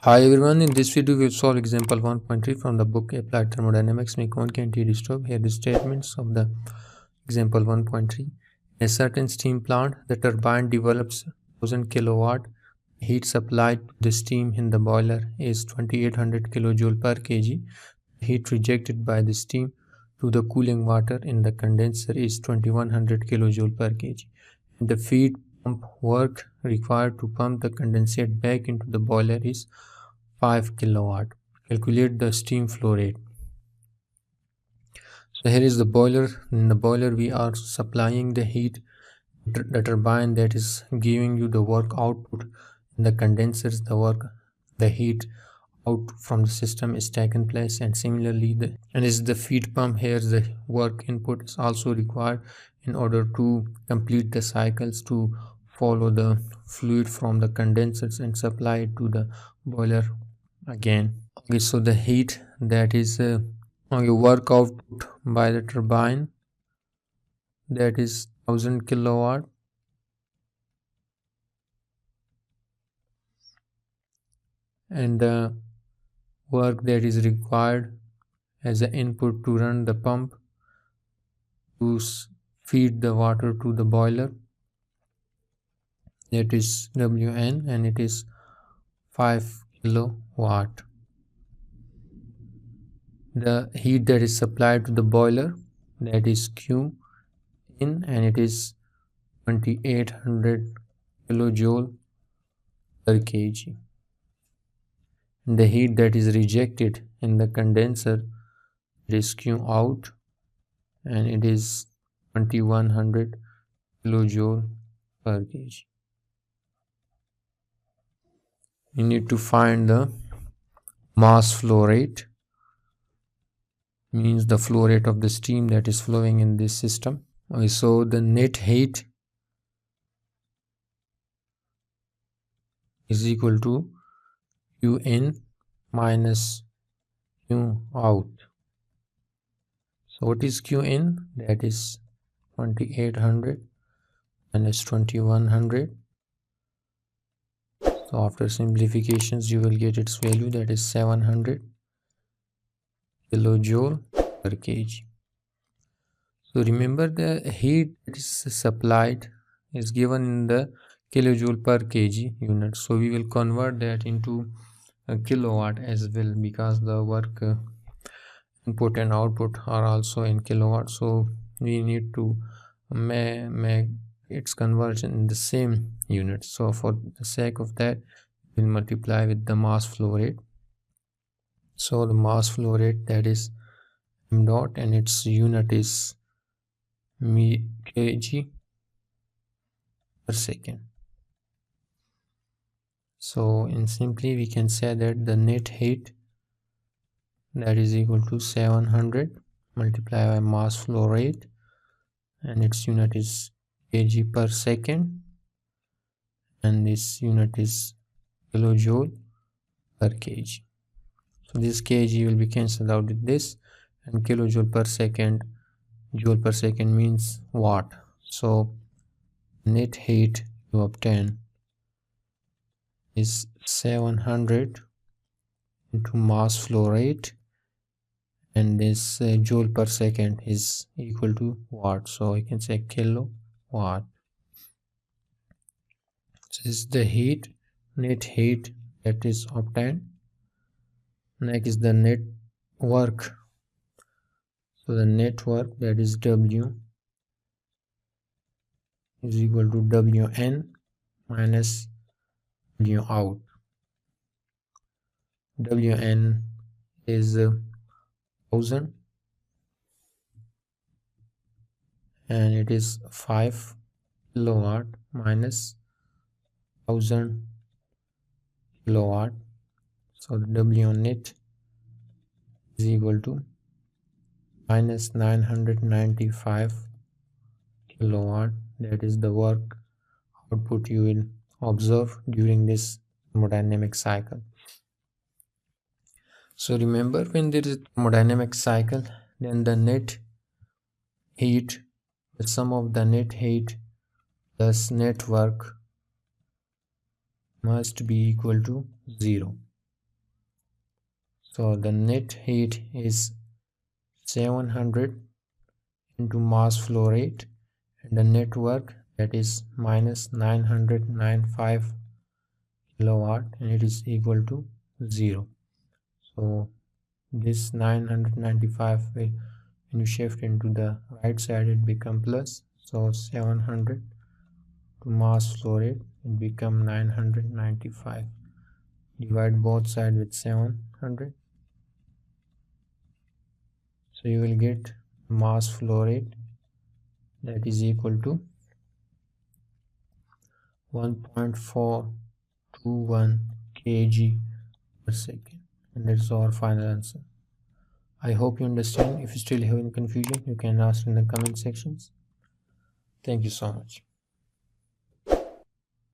Hi everyone, in this video we will solve example 1.3 from the book Applied Thermodynamics में कौन की entity disturb. Here the statements of the example 1.3. In a certain steam plant, the turbine develops 1000 kilowatt. Heat supplied to the steam in the boiler is 2800 kilojoule per kg. Heat rejected by the steam to the cooling water in the condenser is 2100 kilojoule per kg. And the feed pump work required to pump the condensate back into the boiler is 5 kilowatt. Calculate the steam flow rate. So here is the boiler. In the boiler we are supplying the heat, the turbine that is giving you the work output. In the condensers, the heat out from the system is taken place, and similarly the feed pump. Here the work input is also required in order to complete the cycles to follow the fluid from the condensers and supply it to the boiler again. Okay, so the heat that is work output by the turbine, that is 1000 kilowatt, and the work that is required as an input to run the pump to feed the water to the boiler, that is Wn, and it is 5 kilowatt. The heat that is supplied to the boiler, that is Q in, and it is 2800 kilojoule per kg. The heat that is rejected in the condenser, it is Q out, and it is 2100 kilojoule per kg. You need to find the mass flow rate, means the flow rate of the steam that is flowing in this system. Okay, so the net heat is equal to Q in minus Q out. So what is Q in? That is 2800 minus 2100. So after simplifications you will get its value, that is 700 kilojoule per kg. So remember, the heat that is supplied is given in the kilojoule per kg unit. So we will convert that into a kilowatt as well, because the work input and output are also in kilowatt. So we need to make its conversion in the same unit. So for the sake of that, we'll multiply with the mass flow rate. So the mass flow rate, that is m dot, and its unit is kg per second. So in simply we can say that the net heat, that is equal to 700 multiplied by mass flow rate, and its unit is kg per second, and this unit is kilojoule per kg. So this kg will be cancelled out with this, and kilojoule per second, joule per second means watt. So net heat you obtain is 700 into mass flow rate, and this joule per second is equal to watt. So I can say kilowatt. So this is the heat, net heat that is obtained. Next is the net work. So the net work, that is W, is equal to Wn minus W out. Wn is 1000, and it is 5 kilowatt minus 1000 kilowatt. So the W net is equal to minus 995 kilowatt. That is the work output you will observe during this thermodynamic cycle. So remember, when there is a thermodynamic cycle, then the net heat, the sum of the net heat plus net work must be equal to 0. So the net heat is 700 into mass flow rate, and the net work, that is minus 995 kilowatt, and it is equal to 0. So this 995 will, when you shift into the right side, it become plus. So 700 to mass flow rate, it become 995. Divide both sides with 700, so you will get mass flow rate that is equal to 1.421 kg per second, and that's our final answer. I hope you understand. If you still have any confusion, you can ask in the comment sections. Thank you so much.